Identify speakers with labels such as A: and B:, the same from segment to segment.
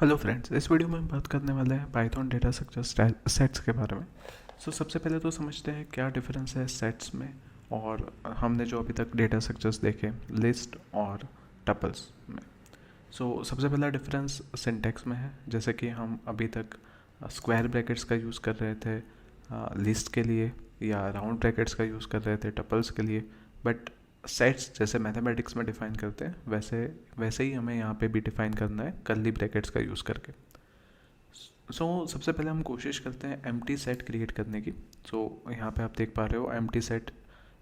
A: Hello friends, इस video में हम बात करने वाले हैं पाइथन डेटा स्ट्रक्चर सेट्स के बारे में। सबसे पहले तो समझते हैं क्या डिफरेंस है सेट्स में और हमने जो अभी तक डेटा स्ट्रक्चर्स देखे लिस्ट और टपल्स में। सबसे पहला डिफरेंस सिंटैक्स में है। जैसे कि हम अभी तक स्क्वायर ब्रैकेट्स का यूज़ कर रहे थे लिस्ट के लिए या राउंड ब्रैकेट्स का यूज़ कर रहे थे टपल्स के लिए, बट सेट्स जैसे मैथमेटिक्स में डिफ़ाइन करते हैं वैसे वैसे ही हमें यहाँ पे भी डिफ़ाइन करना है कर्ली ब्रैकेट्स का यूज़ करके। सबसे पहले हम कोशिश करते हैं एम्प्टी सेट क्रिएट करने की। यहाँ पे आप देख पा रहे हो empty set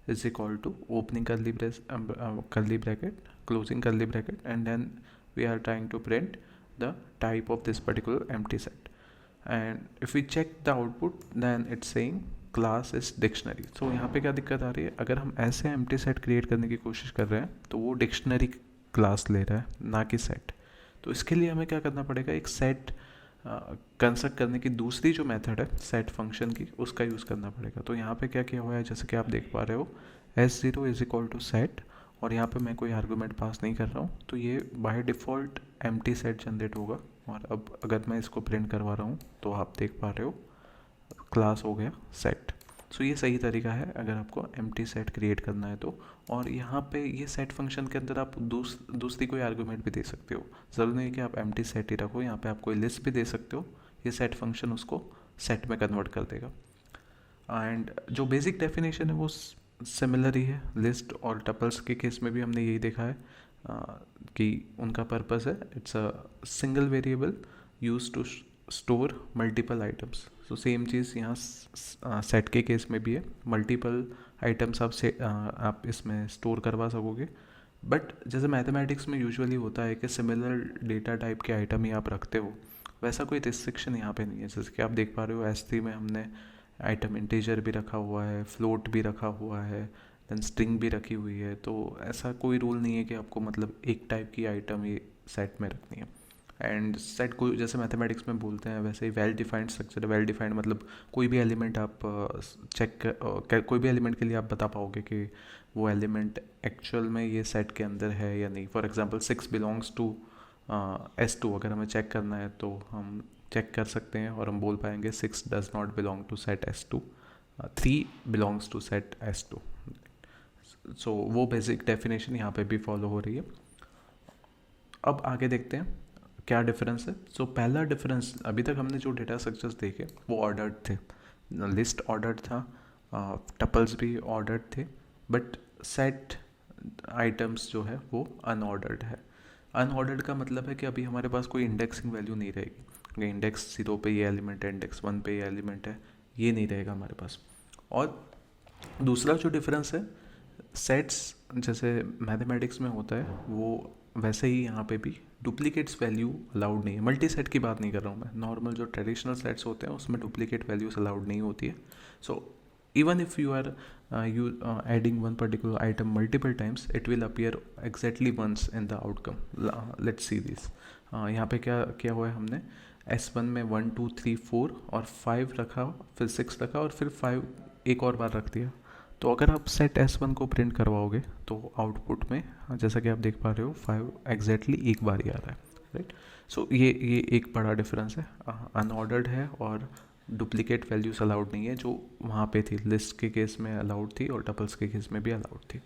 A: is equal to opening curly bracket closing curly bracket and then we are trying to print the type of this particular empty set, and if we check the output then it's saying class is dictionary। यहाँ पे क्या दिक्कत आ रही है, अगर हम ऐसे empty set create करने की कोशिश कर रहे हैं तो वो डिक्शनरी क्लास ले रहा है ना कि सेट। तो इसके लिए हमें क्या करना पड़ेगा, एक सेट कंस्ट्रक्ट करने की दूसरी जो मेथड है सेट फंक्शन की उसका यूज़ करना पड़ेगा। तो यहाँ पे क्या किया हुआ है, जैसे कि आप देख पा रहे हो S0 is equal to set और यहाँ पे मैं कोई आर्गूमेंट पास नहीं कर रहा हूँ, तो ये by default empty set generate होगा। और अब अगर मैं इसको प्रिंट करवा रहा हूँ तो आप देख पा रहे हो क्लास हो गया सेट। ये सही तरीका है अगर आपको एम्प्टी सेट क्रिएट करना है तो। और यहाँ पे ये सेट फंक्शन के अंदर आप दूसरी कोई आर्गूमेंट भी दे सकते हो, ज़रूरी नहीं कि आप एम्प्टी सेट ही रखो। यहाँ पे आप कोई लिस्ट भी दे सकते हो, ये सेट फंक्शन उसको सेट में कन्वर्ट कर देगा। एंड जो बेसिक डेफिनेशन है वो सिमिलर ही है। लिस्ट और टपल्स के केस में भी हमने यही देखा है कि उनका पर्पस है it's a single variable use to store multiple items. Same चीज़ यहाँ सेट के केस में भी है, मल्टीपल आइटम्स आप इसमें स्टोर करवा सकोगे। बट जैसे मैथमेटिक्स में यूजुअली होता है कि सिमिलर डेटा टाइप के आइटम ही आप रखते हो, वैसा कोई रिस्ट्रिक्शन यहाँ पे नहीं है। जैसे कि आप देख पा रहे हो S3 में हमने आइटम इंटीजर भी रखा हुआ है, फ्लोट भी रखा हुआ है, देन स्ट्रिंग भी रखी हुई है। तो ऐसा कोई रूल नहीं है कि आपको मतलब एक टाइप की आइटम ही सेट में रखनी है। एंड सेट को जैसे मैथमेटिक्स में बोलते हैं वैसे ही वेल डिफाइंड स्ट्रक्चर है। वेल डिफाइंड मतलब कोई भी एलिमेंट आप कोई भी एलिमेंट के लिए आप बता पाओगे कि वो एलिमेंट एक्चुअल में ये सेट के अंदर है या नहीं। For example 6 belongs to S2 अगर हमें चेक करना है तो हम चेक कर सकते हैं और हम बोल पाएंगे 6 does not belong to set S2, 3 belongs to set S2। वो बेसिक डेफिनेशन यहाँ पे भी फॉलो हो रही है। अब आगे देखते हैं क्या डिफरेंस है। पहला डिफरेंस, अभी तक हमने जो डेटा स्ट्रक्चर्स देखे वो ऑर्डर्ड थे, लिस्ट ऑर्डर्ड था, टपल्स भी ऑर्डर्ड थे, बट सेट आइटम्स जो है वो अनऑर्डर्ड है। अनऑर्डर्ड का मतलब है कि अभी हमारे पास कोई इंडेक्सिंग वैल्यू नहीं रहेगी, इंडेक्स 0 पे ये एलिमेंट है, इंडेक्स 1 पे ये एलिमेंट है, ये नहीं रहेगा हमारे पास। और दूसरा जो डिफरेंस है, सेट्स जैसे मैथमेटिक्स में होता है वो वैसे ही यहाँ पे भी डुप्लीकेट्स वैल्यू अलाउड नहीं है। मल्टी सेट की बात नहीं कर रहा हूँ मैं, नॉर्मल जो ट्रेडिशनल सेट्स होते हैं उसमें डुप्लीकेट वैल्यूज अलाउड नहीं होती है। Even if you are adding one particular item multiple times it will appear exactly once in the outcome. Let's see this. यहाँ पे क्या किया हुआ है हमने, S1 में 1 2 3 4 और 5 रखा, फिर 6 रखा और फिर 5 एक और बार रख दिया। तो अगर आप सेट S1 को प्रिंट करवाओगे तो आउटपुट में जैसा कि आप देख पा रहे हो 5 एग्जैक्टली एक बार ही आ रहा है, राइट। ये एक बड़ा डिफरेंस है, अनऑर्डर्ड है और डुप्लीकेट वैल्यूज अलाउड नहीं है, जो वहाँ पे थी लिस्ट के केस में अलाउड थी और टपल्स के केस में भी अलाउड थी।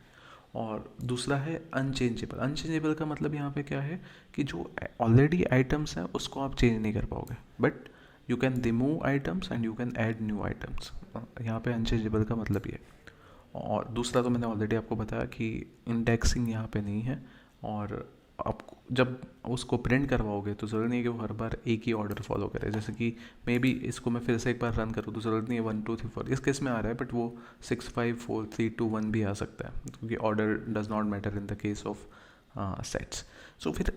A: और दूसरा है अनचेंजेबल। अनचेंजेबल का मतलब यहाँ पे क्या है कि जो ऑलरेडी आइटम्स हैं उसको आप चेंज नहीं कर पाओगे, but you can remove items and you can add new items. यहाँ पे अनचेंजेबल का मतलब ये। और दूसरा तो मैंने ऑलरेडी आपको बताया कि इंडेक्सिंग यहाँ पे नहीं है। और आप जब उसको प्रिंट करवाओगे तो ज़रूरी नहीं है कि वो हर बार एक ही ऑर्डर फॉलो करे। जैसे कि मे बी इसको मैं फिर से एक बार रन करूँ तो ज़रूरत नहीं है 1 2 3 4 इस केस में आ रहा है, बट वो 6 5 4 3 2 1 भी आ सकता है, क्योंकि order does not matter in the case of sets. फिर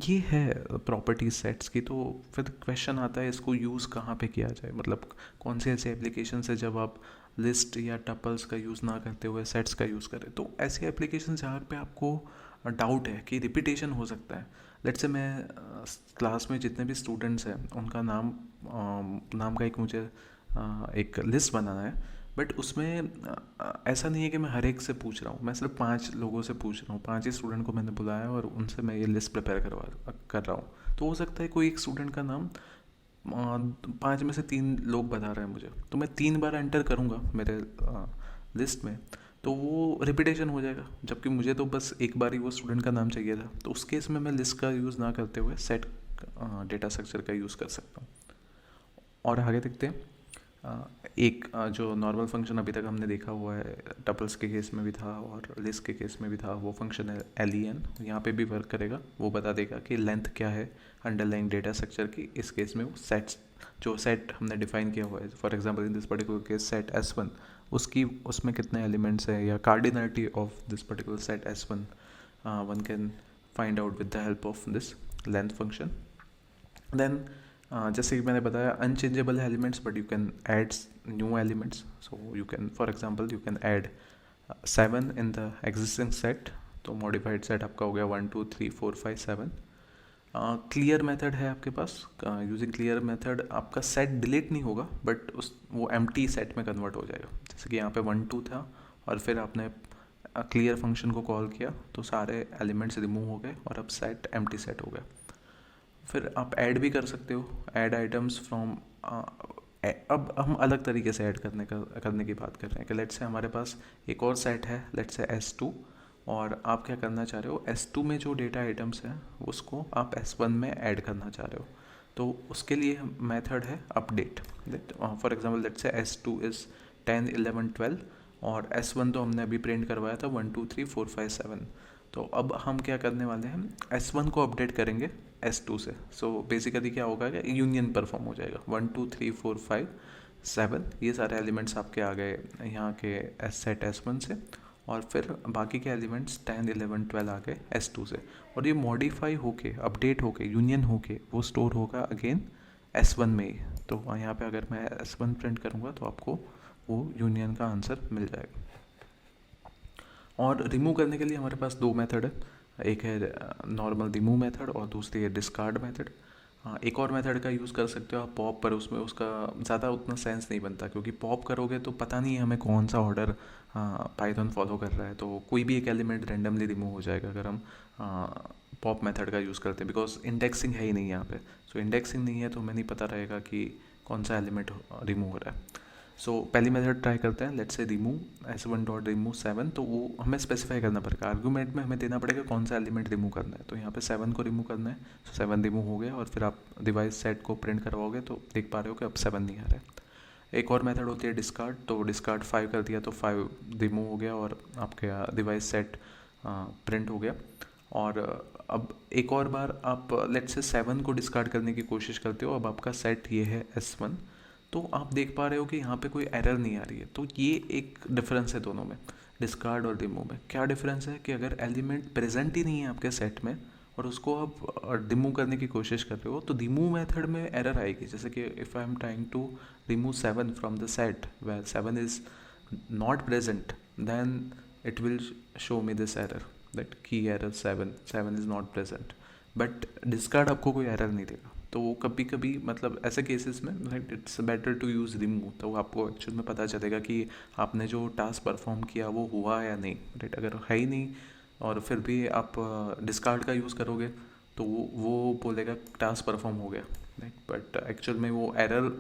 A: ये है प्रॉपर्टीज सेट्स की। तो फिर क्वेश्चन आता है इसको यूज़ कहाँ पे किया जाए, मतलब कौन से ऐसे एप्लीकेशन है जब आप लिस्ट या टपल्स का यूज़ ना करते हुए सेट्स का यूज़ करें। तो ऐसी एप्लीकेशन जहाँ पे आपको डाउट है कि रिपीटेशन हो सकता है। लेट्स से मैं क्लास में जितने भी स्टूडेंट्स हैं उनका नाम का एक मुझे एक लिस्ट बनाना है। बट उसमें ऐसा नहीं है कि मैं हर एक से पूछ रहा हूँ, मैं सिर्फ 5 लोगों से पूछ रहा हूँ, 5 ही स्टूडेंट को मैंने बुलाया और उनसे मैं ये लिस्ट प्रिपेयर कर रहा हूँ। तो हो सकता है कोई एक स्टूडेंट का नाम 5 में से 3 लोग बता रहे हैं मुझे, तो मैं 3 बार एंटर करूँगा मेरे लिस्ट में, तो वो रिपीटेशन हो जाएगा, जबकि मुझे तो बस एक बार ही वो स्टूडेंट का नाम चाहिए था। तो उस केस में मैं लिस्ट का यूज़ ना करते हुए सेट डेटा स्ट्रक्चर का यूज़ कर सकता हूँ। और आगे देखते हैं। एक जो नॉर्मल फंक्शन अभी तक हमने देखा हुआ है, टपल्स के केस में भी था और लिस्ट के केस में भी था, वो फंक्शन है len, यहाँ पे भी वर्क करेगा। वो बता देगा कि लेंथ क्या है अंडरलाइंग डेटा स्ट्रक्चर की। इस केस में वो सेट्स, जो सेट हमने डिफाइन किया हुआ है, for example in this particular case set S1, उसकी उसमें कितने एलिमेंट्स हैं या cardinality of this particular set S1 one can find out with the help of this length function. Then जैसे कि मैंने बताया unchangeable elements, but you can add new elements. So you can, for example you can add 7 in the existing set, तो modified set आपका हो गया 1 2 3 4 5 7। Clear method है आपके पास, यूजिंग क्लियर मेथड आपका सेट डिलीट नहीं होगा, बट उस वो एम्प्टी सेट में कन्वर्ट हो जाएगा। जैसे कि यहाँ पे 1 2 था और फिर आपने क्लियर फंक्शन को कॉल किया तो सारे एलिमेंट्स रिमूव हो गए और अब सेट एम्प्टी सेट हो गया। फिर आप ऐड भी कर सकते हो, ऐड आइटम्स फ्रॉम। अब हम अलग तरीके से ऐड करने की बात कर रहे हैं कि लेट्स से हमारे पास एक और सेट है, लेट्स से S2, और आप क्या करना चाह रहे हो, S2 में जो डेटा आइटम्स हैं उसको आप S1 में ऐड करना चाह रहे हो। तो उसके लिए मेथड है update. For example let's say S2 is 10 11 12 और S1 तो हमने अभी प्रिंट करवाया था 1 2 3 4 5 7। तो अब हम क्या करने वाले हैं, S1 को अपडेट करेंगे S2 से। सो बेसिकली क्या होगा कि यूनियन परफॉर्म हो जाएगा, 1 2 3 4 5 7 ये सारे एलिमेंट्स आपके आ गए यहाँ के सेट S1 से, और फिर बाकी के एलिमेंट्स 10 11 12 आ गए S2 से, और ये मॉडिफाई होके अपडेट होके यूनियन होके वो स्टोर होगा अगेन S1 में ही। तो यहाँ पे अगर मैं S1 प्रिंट करूँगा तो आपको वो यूनियन का आंसर मिल जाएगा। और रिमूव करने के लिए हमारे पास 2 मेथड है, एक है नॉर्मल रिमूव मेथड और दूसरी है डिस्कार्ड मेथड। एक और मेथड का यूज़ कर सकते हो आप पॉप, पर उसमें उसका ज़्यादा उतना सेंस नहीं बनता, क्योंकि पॉप करोगे तो पता नहीं है हमें कौन सा ऑर्डर पाइथन फॉलो कर रहा है, तो कोई भी एक एलिमेंट रेंडमली रिमूव हो जाएगा अगर हम पॉप मेथड का यूज़ करते हैं, बिकॉज इंडेक्सिंग है ही नहीं यहाँ पे। सो इंडेक्सिंग नहीं है तो हमें नहीं पता रहेगा कि कौन सा एलिमेंट रिमूव हो रहा है। सो पहली मेथड ट्राई करते हैं, let's say remove S1 dot remove 7। तो वो हमें स्पेसिफाई करना पड़ेगा, आर्गूमेंट में हमें देना पड़ेगा कौन सा एलिमेंट रिमूव करना है। तो यहाँ पे 7 को रिमूव करना है, सो 7 रिमूव हो गया, और फिर आप डिवाइस सेट को प्रिंट करवाओगे तो देख पा रहे हो कि अब 7 नहीं आ रहा है। एक और मेथड होती है डिस्कार्ड, तो डिस्कार्ड 5 कर दिया तो 5 रिमूव हो गया और आपके डिवाइस सेट प्रिंट हो गया। और अब एक और बार आप लेट्स से 7 को डिस्कार्ड करने की कोशिश करते हो, अब आपका सेट ये है S1, तो आप देख पा रहे हो कि यहाँ पे कोई एरर नहीं आ रही है। तो ये एक डिफरेंस है दोनों में, डिस्कार्ड और रिमूव में। क्या डिफरेंस है कि अगर एलिमेंट प्रेजेंट ही नहीं है आपके सेट में और उसको आप रिमूव करने की कोशिश कर रहे हो, तो रिमूव मेथड में एरर आएगी। जैसे कि if I am trying to remove 7 from the set where 7 is not present, then it will show me this error, that key error 7 is not present, but discard आपको कोई error नहीं देगा। तो वो कभी कभी मतलब ऐसे केसेस में it's better to use remove, तो आपको एक्चुअल में पता चलेगा कि आपने जो टास्क परफॉर्म किया वो हुआ या नहीं, राइट। अगर है ही नहीं और फिर भी आप डिस्कार्ड का यूज़ करोगे तो वो बोलेगा टास्क परफॉर्म हो गया, राइट। बट एक्चुअल में वो एरर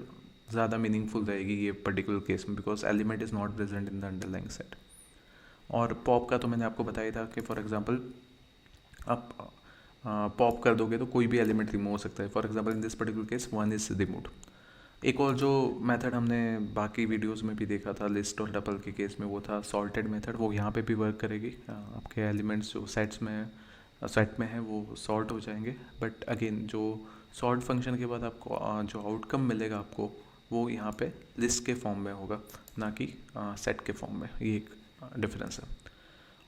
A: ज़्यादा मीनिंगफुल रहेगी ये पर्टिकुलर केस में, because element is not present in the underlying set. और पॉप का तो मैंने आपको बताया था कि फॉर एग्जांपल आप पॉप कर दोगे तो कोई भी एलिमेंट रिमूव हो सकता है। For example in this particular case 1 is removed. एक और जो मेथड हमने बाकी वीडियोस में भी देखा था लिस्ट और टपल के केस में, वो था सॉर्टेड मेथड। वो यहाँ पे भी वर्क करेगी, आपके एलिमेंट्स जो सेट में है वो सॉर्ट हो जाएंगे। बट अगेन जो सॉर्ट फंक्शन के बाद आपको जो आउटकम मिलेगा आपको, वो यहाँ पे लिस्ट के फॉर्म में होगा, ना कि सेट के फॉर्म में। ये एक डिफरेंस है।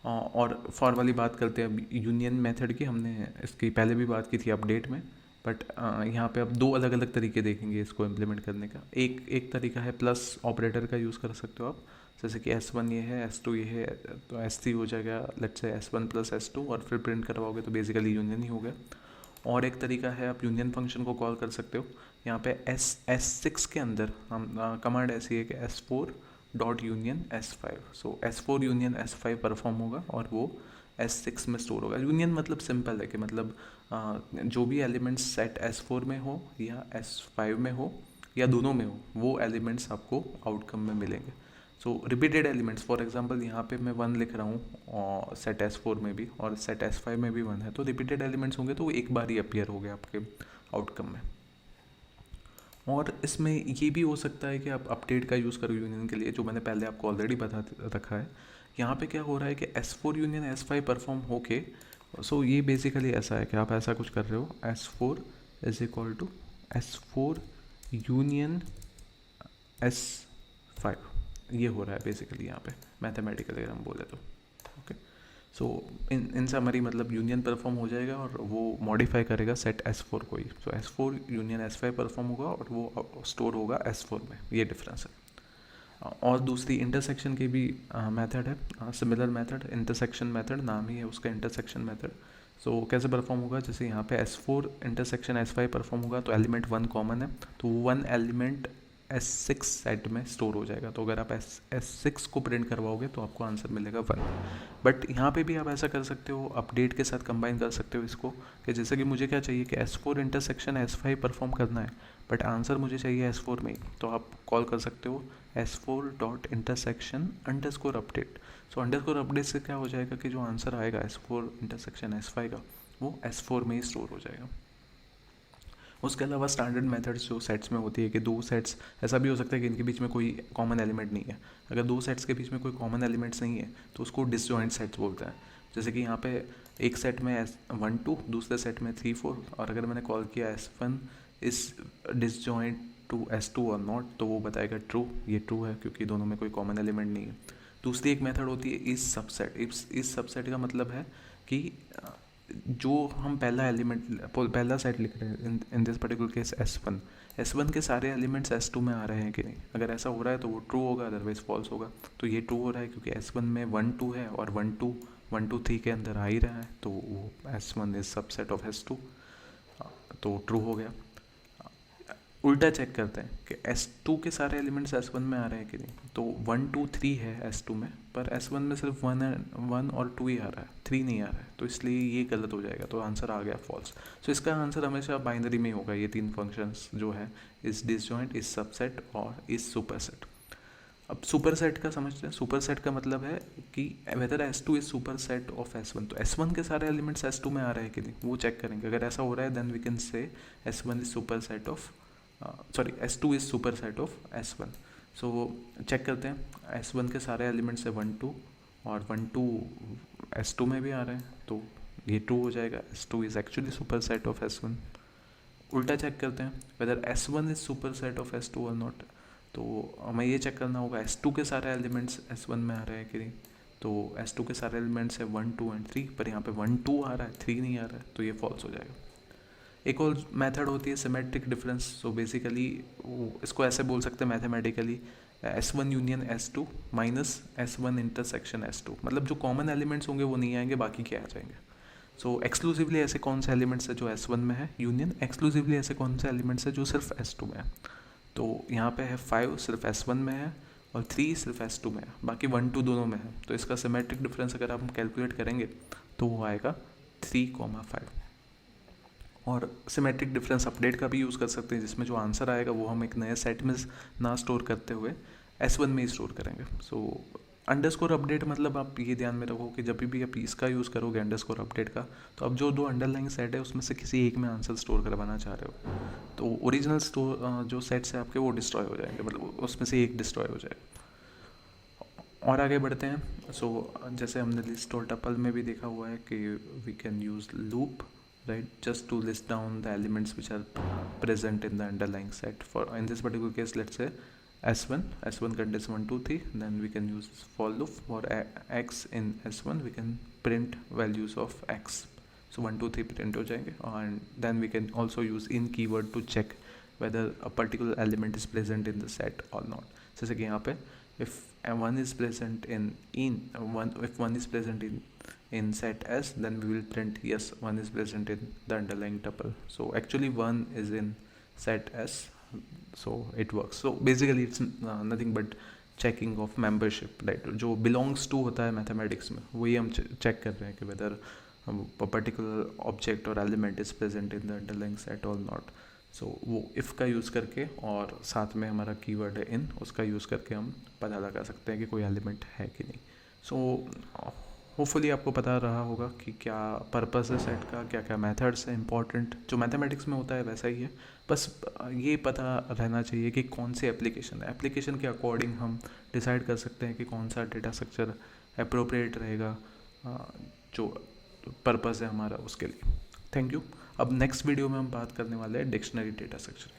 A: और फॉर वाली बात करते हैं अब यूनियन मेथड की, हमने इसकी पहले भी बात की थी अपडेट में, बट यहाँ पे अब 2 अलग अलग तरीके देखेंगे इसको इम्प्लीमेंट करने का। एक तरीका है प्लस ऑपरेटर का यूज़ कर सकते हो आप, जैसे कि S1 ये है, S2 ये है, तो S3 हो जाएगा let's say S1 plus S2, और फिर प्रिंट करवाओगे तो बेसिकली यूनियन ही हो गया। और एक तरीका है आप यूनियन फंक्शन को कॉल कर सकते हो। यहाँ पे S6 के अंदर हम कमांड ऐसी है कि S4 डॉट यूनियन S5। सो S4 यूनियन S5 परफॉर्म होगा और वो S6 में स्टोर होगा। यूनियन मतलब सिंपल है कि मतलब जो भी एलिमेंट्स सेट S4 में हो या S5 में हो या दोनों में हो, वो एलिमेंट्स आपको आउटकम में मिलेंगे। सो रिपीटेड एलिमेंट्स, फॉर एग्जांपल यहाँ पे मैं 1 लिख रहा हूँ और सेट S4 में भी और सेट S5 में भी 1 है, तो रिपीटेड एलिमेंट्स होंगे तो वो एक बार ही अपीयर हो गया आपके आउटकम में। और इसमें ये भी हो सकता है कि आप अपडेट का यूज़ करो यूनियन के लिए, जो मैंने पहले आपको ऑलरेडी बता रखा है। यहाँ पे क्या हो रहा है कि S4 यूनियन S5 परफॉर्म होके, सो ये बेसिकली ऐसा है कि आप ऐसा कुछ कर रहे हो, S4 is equal to S4 union S5, ये हो रहा है बेसिकली यहाँ पे मैथमेटिकली अगर हम बोले तो। ओके, सो इन समरी मतलब यूनियन परफॉर्म हो जाएगा और वो मॉडिफाई करेगा सेट S4 को ही। सो S4 यूनियन S5 परफॉर्म होगा और वो स्टोर होगा S4 में, ये डिफरेंस है। और दूसरी इंटरसेक्शन की भी मेथड है, सिमिलर मेथड, इंटरसेक्शन मेथड नाम ही है उसका, इंटरसेक्शन मेथड। सो कैसे परफॉर्म होगा, जैसे यहाँ पे S4 इंटरसेक्शन S5 परफॉर्म होगा तो एलिमेंट 1 कॉमन है, तो 1 एलिमेंट S6 सेट में स्टोर हो जाएगा। तो अगर आप S6 को प्रिंट करवाओगे तो आपको आंसर मिलेगा 1। बट यहाँ पे भी आप ऐसा कर सकते हो, अपडेट के साथ कंबाइन कर सकते हो इसको, कि जैसे कि मुझे क्या चाहिए कि S4 इंटरसेक्शन S5 परफॉर्म करना है बट आंसर मुझे चाहिए S4 में ही, तो आप कॉल कर सकते हो S4 dot intersection underscore update. So underscore update से क्या हो जाएगा कि जो आंसर आएगा S4 इंटरसेक्शन S5 का, वो S4 में ही स्टोर हो जाएगा। उसके अलावा स्टैंडर्ड मेथड्स जो सेट्स में होती है कि दो सेट्स, ऐसा भी हो सकता है कि इनके बीच में कोई कॉमन एलिमेंट नहीं है। अगर दो सेट्स के बीच में कोई कॉमन एलिमेंट्स नहीं है तो उसको डिसजॉइंट सेट्स बोलते हैं। जैसे कि यहाँ पे एक सेट में S1 2, दूसरे सेट में 3 4, और अगर मैंने कॉल किया S1 इस डिसजॉइंट टू S2 और नॉट, तो वो बताएगा ट्रू, ये ट्रू है क्योंकि दोनों में कोई कॉमन एलिमेंट नहीं है। दूसरी एक मेथड होती है इस सबसेट। इस सबसेट का मतलब है कि जो हम पहला सेट लिख रहे हैं, इन दिस पर्टिकुलर केस S1 के सारे एलिमेंट्स S2 में आ रहे हैं कि नहीं। अगर ऐसा हो रहा है तो वो ट्रू होगा, अदरवाइज फॉल्स होगा। तो ये ट्रू हो रहा है क्योंकि S1 में 1 2 है और 1 2 3 के अंदर आ ही रहा है, तो वो S1 is subset of S2, तो ट्रू हो गया। उल्टा चेक करते हैं कि S2 के सारे एलिमेंट्स S1 में आ रहे हैं कि नहीं। तो 1 2 3 है S2 में, पर S1 में सिर्फ 1 और 2 ही आ रहा है, 3 नहीं आ रहा है, तो इसलिए ये गलत हो जाएगा, तो आंसर आ गया फॉल्स। सो इसका आंसर हमेशा बाइनरी में होगा। ये 3 फंक्शंस जो है, इस डिसजॉइंट, इस सबसेट और इस सुपरसेट। अब सुपरसेट का समझते हैं। सुपरसेट का मतलब है कि weather S2 is superset of S1, तो S1 के सारे एलिमेंट्स S2 में आ रहे हैं कि नहीं, वो चेक करेंगे। अगर ऐसा हो रहा है then we can say S1 is superset of S2 is superset of S1। So check करते हैं, S1 के सारे एलिमेंट्स है 1 2 और 1 2 S2 में भी आ रहे हैं, तो ये ट्रू हो जाएगा, S2 is actually superset of S1। उल्टा चेक करते हैं, weather S1 is superset of S2 और नॉट, तो हमें ये चेक करना होगा S2 के सारे एलिमेंट्स S1 में आ रहे हैं कि नहीं। तो S2 के सारे एलिमेंट्स है 1 2 एंड 3, पर यहाँ पे 1 2 आ रहा है, 3 नहीं आ रहा है, तो ये फॉल्स हो जाएगा। एक और मेथड होती है सिमेट्रिक डिफरेंस। सो बेसिकली इसको ऐसे बोल सकते हैं mathematically, S1 union S2 minus S1 intersection S2, मतलब जो कॉमन एलिमेंट्स होंगे वो नहीं आएंगे, बाकी क्या आ जाएंगे। सो एक्सक्लूसिवली ऐसे कौन से एलिमेंट्स है जो S1 में है, यूनियन एक्सक्लूसिवली ऐसे कौन से एलिमेंट्स है जो सिर्फ S2 में है। तो यहाँ पे है 5 सिर्फ S1 में है और 3 सिर्फ S2 में है, बाकी 1 2 दोनों में है। तो इसका सिमेट्रिक डिफरेंस अगर आप कैलकुलेट करेंगे तो वो आएगा 3,5। और सिमेट्रिक डिफरेंस अपडेट का भी यूज़ कर सकते हैं, जिसमें जो आंसर आएगा वो हम एक नए सेट में ना स्टोर करते हुए S1 में ही स्टोर करेंगे। सो अंडरस्कोर अपडेट मतलब आप ये ध्यान में रखो कि जब भी आप इसका यूज़ करोगे अंडरस्कोर अपडेट का, तो आप जो दो अंडरलाइंग सेट है उसमें से किसी एक में आंसर स्टोर करवाना चाह रहे हो, तो ओरिजिनल स्टोर जो सेट्स है आपके वो डिस्ट्रॉय हो जाएंगे, मतलब उसमें से एक डिस्ट्रॉय हो जाएगा। और आगे बढ़ते हैं। सो जैसे हमने लिस्ट और टपल में भी देखा हुआ है कि we can use loop, right, just to list down the elements which are present in the underlying set. For in this particular case, let's say S1 contains 1 2 3, then we can use for loop for x in S1, we can print values of x, so 1 2 3 print हो जाएंगे। and then we can also use in keyword to check whether a particular element is present in the set or not। जैसे कि यहाँ पे if one is present if one is present in set S, then we will print yes, 1 is present in the underlying tuple. So actually 1 is in set S, so it works. So basically it's nothing but checking of membership, right, जो belongs to होता है mathematics में, वही हम check कर रहे हैं कि वेदर पर्टिकुलर ऑब्जेक्ट और element is present in the underlying set और नॉट। सो वो इफ़ का यूज़ करके और साथ में हमारा कीवर्ड है इन, उसका यूज़ करके हम पता लगा सकते हैं कि कोई एलिमेंट है कि नहीं। सो होपफुली आपको पता रहा होगा कि क्या पर्पस है सेट का, क्या क्या मेथड्स हैं इंपॉर्टेंट, जो मैथमेटिक्स में होता है वैसा ही है, बस ये पता रहना चाहिए कि कौन सी एप्लीकेशन है, एप्लीकेशन के अकॉर्डिंग हम डिसाइड कर सकते हैं कि कौन सा डेटा स्ट्रक्चर अप्रोप्रिएट रहेगा जो पर्पस है हमारा उसके लिए। Thank you. अब नेक्स्ट वीडियो में हम बात करने वाले हैं डिक्शनरी डेटा स्ट्रक्चर।